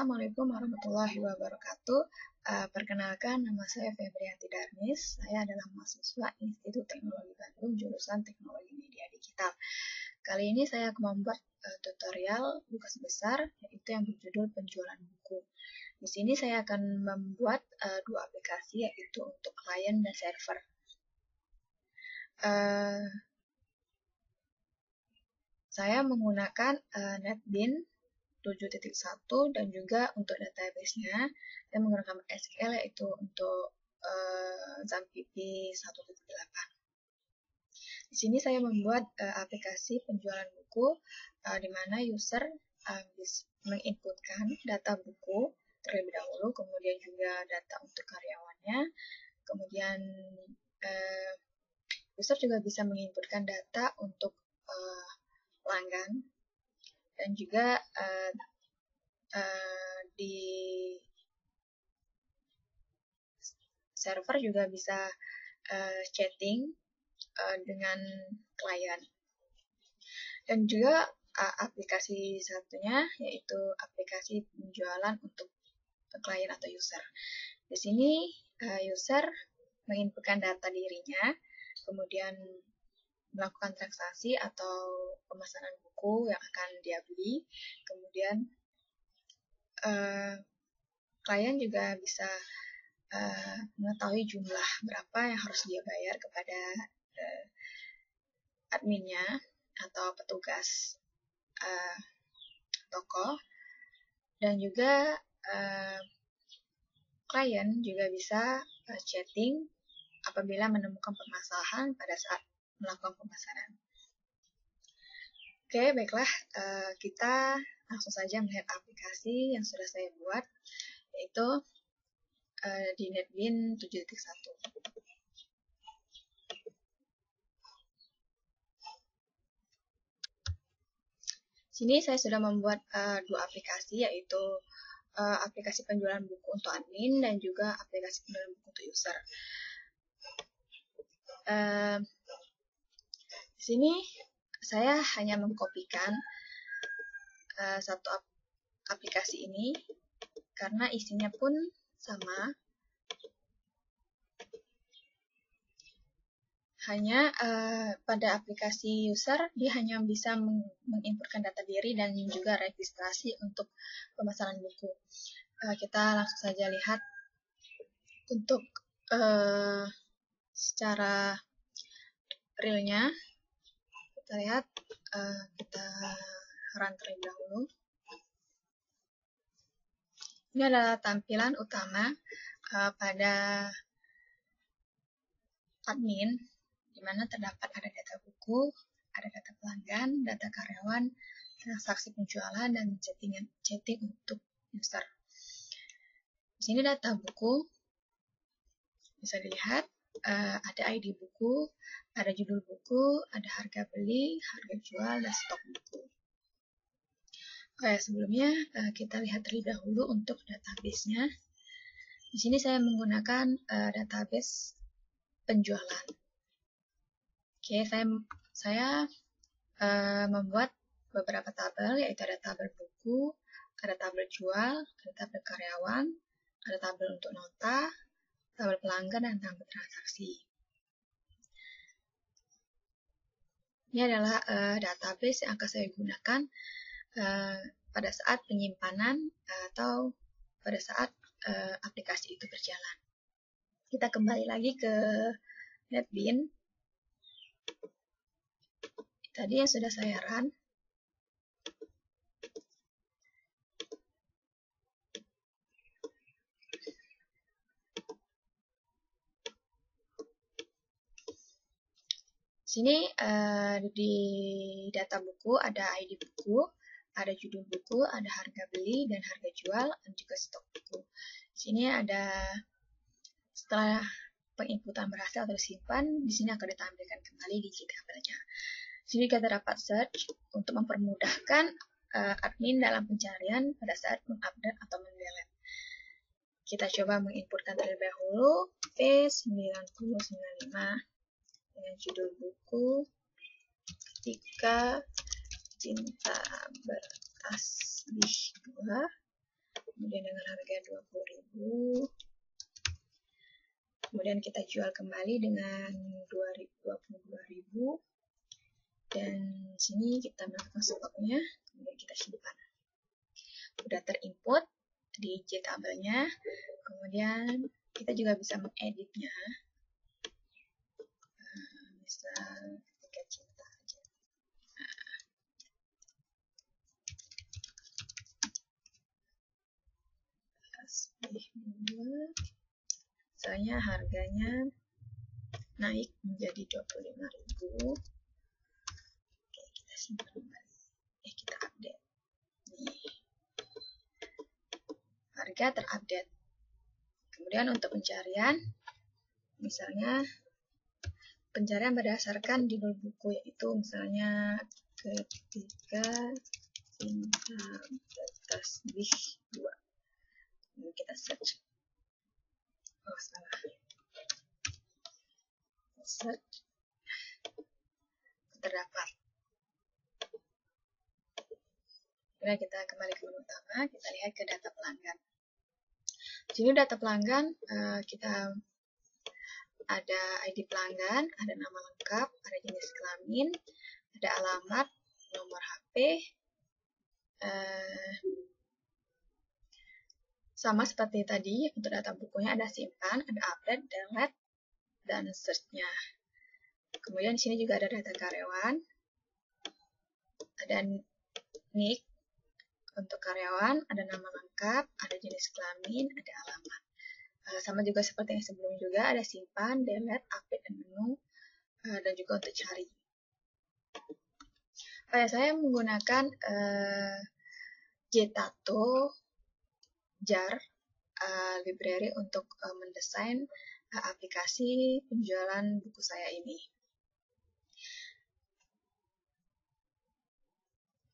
Assalamualaikum warahmatullahi wabarakatuh. Perkenalkan, nama saya Febrianti Darmis. Saya adalah mahasiswa Institut Teknologi Bandung, jurusan Teknologi Media Digital. Kali ini saya akan membuat tutorial tugas besar, yaitu yang berjudul penjualan buku. Di sini saya akan membuat dua aplikasi, yaitu untuk klien dan server. Saya menggunakan NetBeans 7.1 dan juga untuk database-nya saya menggunakan SQL, yaitu untuk XAMPP 1.8. Di sini saya membuat aplikasi penjualan buku di mana user bisa menginputkan data buku terlebih dahulu, kemudian juga data untuk karyawannya, kemudian user juga bisa menginputkan data untuk pelanggan, dan juga di server juga bisa chatting dengan klien. Dan juga aplikasi satunya yaitu aplikasi penjualan untuk klien atau user. Di sini user menginputkan data dirinya, kemudian melakukan transaksi atau pemesanan buku yang akan dia beli, kemudian klien juga bisa mengetahui jumlah berapa yang harus dia bayar kepada adminnya atau petugas toko, dan juga klien juga bisa chatting apabila menemukan permasalahan pada saat melakukan pemesanan. Oke, baiklah, kita langsung saja melihat aplikasi yang sudah saya buat, yaitu di NetBeans 7.1. Sini saya sudah membuat dua aplikasi, yaitu aplikasi penjualan buku untuk admin dan juga aplikasi penjualan buku untuk user. Di sini saya hanya mengkopikan satu aplikasi ini karena isinya pun sama. Hanya pada aplikasi user dia hanya bisa menginputkan data diri dan juga registrasi untuk pemesanan buku. Kita langsung saja lihat untuk secara realnya. Kita lihat, kita run terlebih dahulu. Ini adalah tampilan utama pada admin, di mana terdapat ada data buku, ada data pelanggan, data karyawan, transaksi penjualan, dan chatting untuk user. Di sini data buku bisa dilihat, ada ID buku, ada judul buku, ada harga beli, harga jual, dan stok buku. Oke, sebelumnya kita lihat terlebih dahulu untuk database-nya. Di sini saya menggunakan database penjualan. Oke, saya membuat beberapa tabel, yaitu ada tabel buku, ada tabel jual, ada tabel karyawan, ada tabel untuk nota, tabel pelanggan, dan tabel transaksi. Ini adalah database yang akan saya gunakan pada saat penyimpanan atau pada saat aplikasi itu berjalan. Kita kembali lagi ke NetBeans. Tadi yang sudah saya run. Sini di data buku ada ID buku, ada judul buku, ada harga beli dan harga jual, dan juga stok buku. Sini ada setelah penginputan berhasil atau disimpan, di sini akan ditampilkan kembali digit tabelnya. Sini kita dapat search untuk mempermudahkan admin dalam pencarian pada saat mengupdate atau mendelete. Kita coba menginputkan terlebih dahulu P9095 dengan judul buku Ketika Cinta Beraslih 2, kemudian dengan harga 20.000. Kemudian kita jual kembali dengan 22.000. Dan sini kita masukkan stoknya, kemudian kita simpan. Udah terinput di J tabelnya, kemudian kita juga bisa mengeditnya. Misal tiket cinta aja. Misalnya harganya naik menjadi 25.000. Oke, kita simpan kembali. Kita update. Nih. Harga terupdate. Kemudian untuk pencarian, misalnya pencarian berdasarkan judul buku, yaitu misalnya Ketika Cinta Tasbih 2. Ini kita search. Oh, salah. Search. Terdapat. Kemudian kita kembali ke menu utama, kita lihat ke data pelanggan. Di sini data pelanggan, kita ada ID pelanggan, ada nama lengkap, ada jenis kelamin, ada alamat, nomor HP, sama seperti tadi. Untuk data bukunya ada simpan, ada update, delete, dan search-nya. Kemudian di sini juga ada data karyawan, ada nick untuk karyawan, ada nama lengkap, ada jenis kelamin, ada alamat. Sama juga seperti yang sebelumnya juga, ada simpan, delete, update, dan menu, dan juga untuk cari. Saya menggunakan Jtato Jar library untuk mendesain aplikasi penjualan buku saya ini.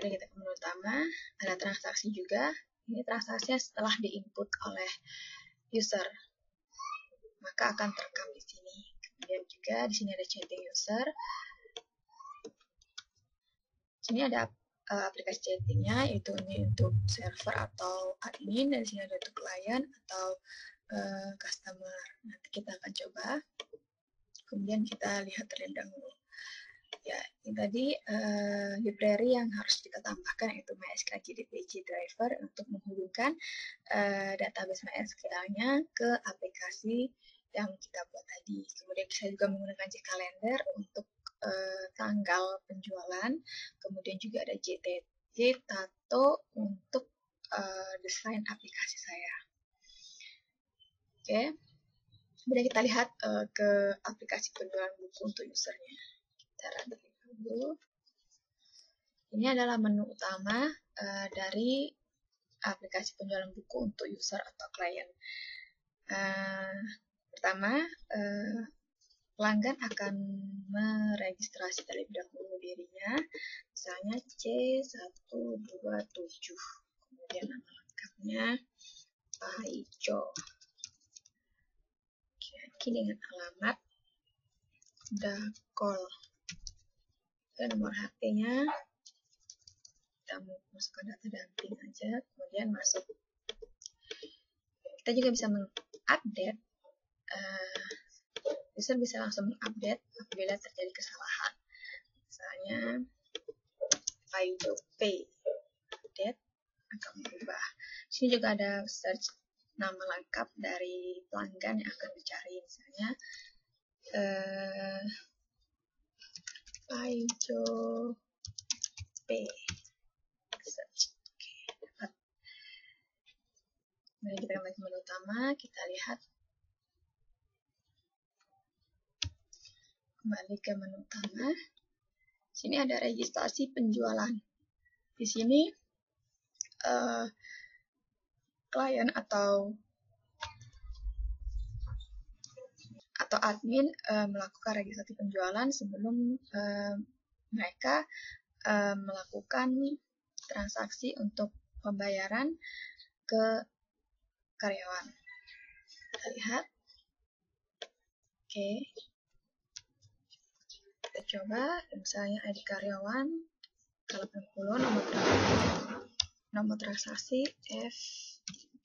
Oke, kita ke menu utama, ada transaksi juga. Ini transaksinya setelah diinput oleh user, maka akan terekam di sini. Kemudian juga di sini ada chatting user. Sini ada aplikasi chattingnya, yaitu ini untuk server atau admin, dan sini ada untuk klien atau customer. Nanti kita akan coba. Kemudian kita lihat terlebih dahulu. Ya, ini tadi library yang harus kita tambahkan, yaitu MySQL JDBC driver untuk menghubungkan database MySQL-nya ke aplikasi yang kita buat tadi. Kemudian kita juga menggunakan Jcalendar untuk tanggal penjualan. Kemudian juga ada Jtato untuk desain aplikasi saya. Oke. Kemudian kita lihat ke aplikasi penjualan buku untuk usernya. Kita run dulu. Ini adalah menu utama dari aplikasi penjualan buku untuk user atau klien. Pertama, pelanggan akan meregistrasi terlebih dahulu dirinya, misalnya C127, kemudian nama lengkapnya Pak Ijo, dengan alamat Dakol, dan nomor HP-nya kita masukkan data damping aja, kemudian masuk. Kita juga bisa mengupdate. User bisa langsung mengupdate apabila terjadi kesalahan. Misalnya Paido Pay update akan berubah. Di sini juga ada search nama lengkap dari pelanggan yang akan dicari. Misalnya Paido Pay search. Oke, dapat. Kemudian kita kembali ke menu utama, kita lihat. Kembali ke menu utama. Sini ada registrasi penjualan. Di sini klien atau admin melakukan registrasi penjualan sebelum mereka melakukan transaksi untuk pembayaran ke karyawan. Kita lihat. Oke. Kita coba, misalnya ID karyawan 80, nomor transaksi F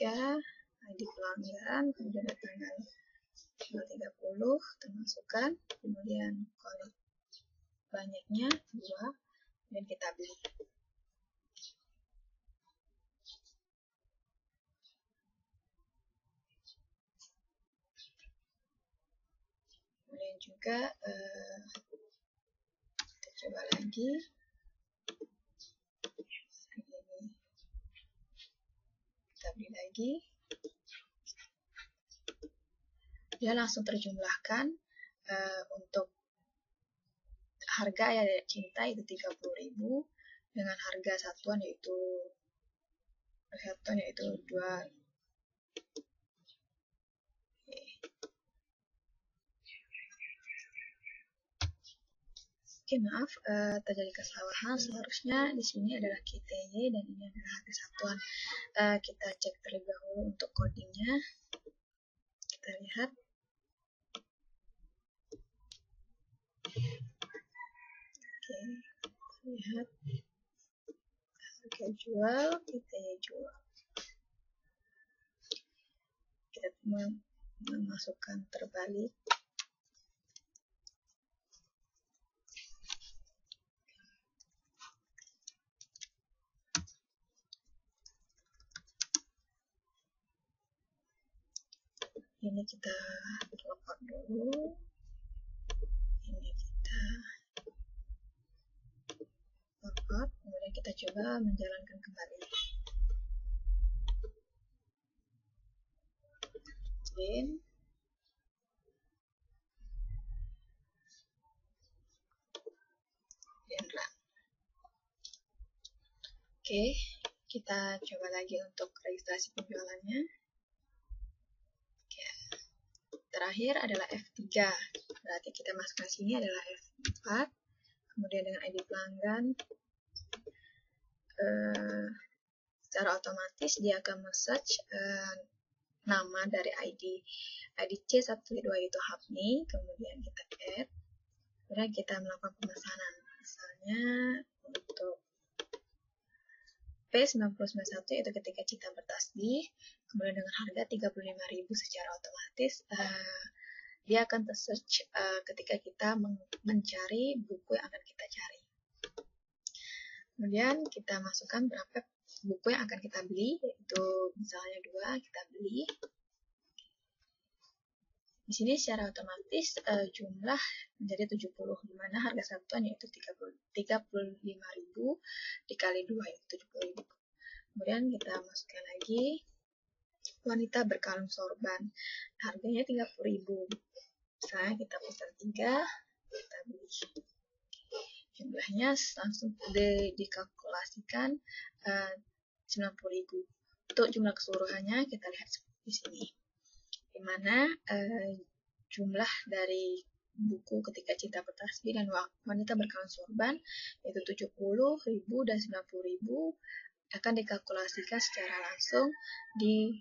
ID pelanggan, kemudian ada tanggal 30, termasukkan, kemudian klik banyaknya 2, dan kita beli. Kemudian juga kita coba lagi. Ini kita beli lagi. Dia langsung terjumlahkan untuk harga ya cinta itu 30.000 dengan harga satuan yaitu 2. Oke, maaf terjadi kesalahan. Seharusnya di sini adalah KTY dan ini adalah harga satuan. Kita cek terlebih dahulu untuk codingnya. Kita lihat. Oke, lihat harga jual, KTY jual. Kita memasukkan terbalik. Ini kita login dulu. Ini kita login, kemudian kita coba menjalankan kembali. Then, run. Oke, kita coba lagi untuk registrasi penjualannya. Terakhir adalah F3, berarti kita masukkan sini adalah F4, kemudian dengan ID pelanggan, secara otomatis dia akan men-search nama dari ID C12 itu Hapni, kemudian kita add, kemudian kita melakukan pemesanan, misalnya untuk P991 itu ketika kita bertasbih, kemudian dengan harga 35.000 secara otomatis dia akan tersearch ketika kita mencari buku yang akan kita cari. Kemudian kita masukkan berapa buku yang akan kita beli, yaitu misalnya 2, kita beli. Di sini secara otomatis jumlah menjadi 70, di mana harga satuan yaitu 35.000 dikali 2 yaitu 70.000. Kemudian kita masukkan lagi wanita berkalung sorban, harganya 30.000. Misalnya kita pesan 3, kita beli. Jumlahnya langsung dikalkulasikan 90.000. Untuk jumlah keseluruhannya kita lihat di sini, di mana jumlah dari buku ketika cinta bertasbih dan wanita berkalung sorban yaitu 70.000 dan 90.000 akan dikalkulasikan secara langsung di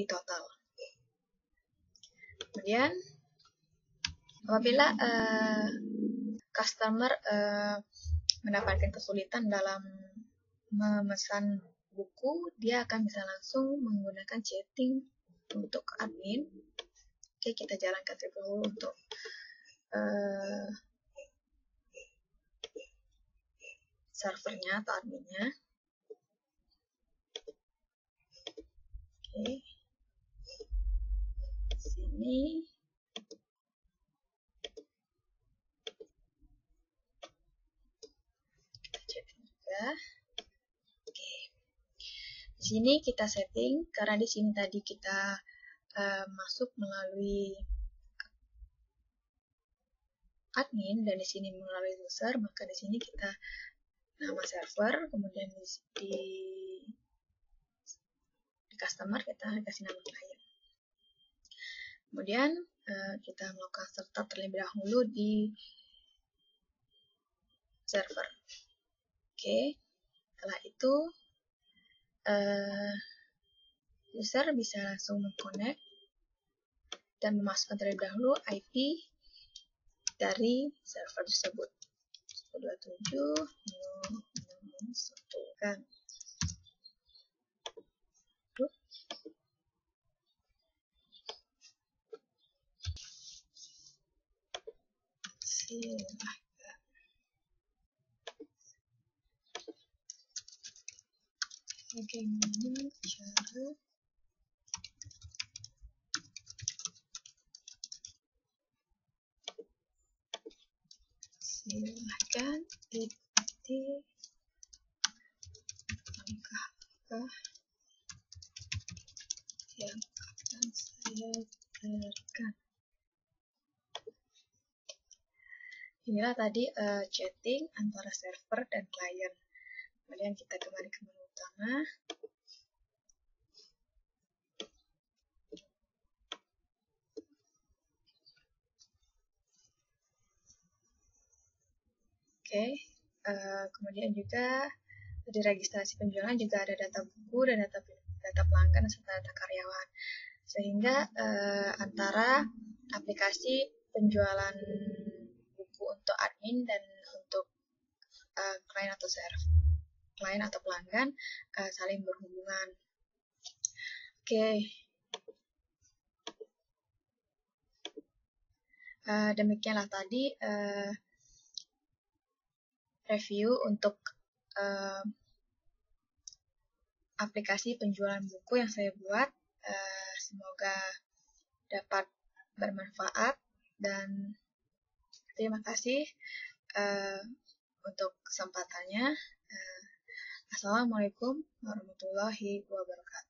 total. Kemudian apabila customer mendapatkan kesulitan dalam memesan buku, dia akan bisa langsung menggunakan chatting untuk admin. Oke, kita jalankan terlebih dahulu untuk servernya atau adminnya. Oke, sini kita chatting juga. Oke, di sini kita setting karena di sini tadi kita masuk melalui admin dan di sini melalui user, maka di sini kita nama server, kemudian di customer kita kasih nama klien. Kemudian kita melakukan startup terlebih dahulu di server. Oke, setelah itu user bisa langsung mengconnect dan memasukkan terlebih dahulu IP dari server tersebut. 127.0.1. silahkan. Silahkan. Bagaimana cara silahkan ikuti langkah-langkah yang akan saya berikan. Inilah tadi chatting antara server dan klien. Kemudian kita kembali ke menu utama. Oke, kemudian juga di registrasi penjualan juga ada data buku dan data pelanggan serta data karyawan. Sehingga antara aplikasi penjualan buku untuk admin dan untuk klien atau pelanggan saling berhubungan. Oke. Demikianlah tadi review untuk aplikasi penjualan buku yang saya buat. Semoga dapat bermanfaat dan terima kasih untuk kesempatannya. Assalamualaikum warahmatullahi wabarakatuh.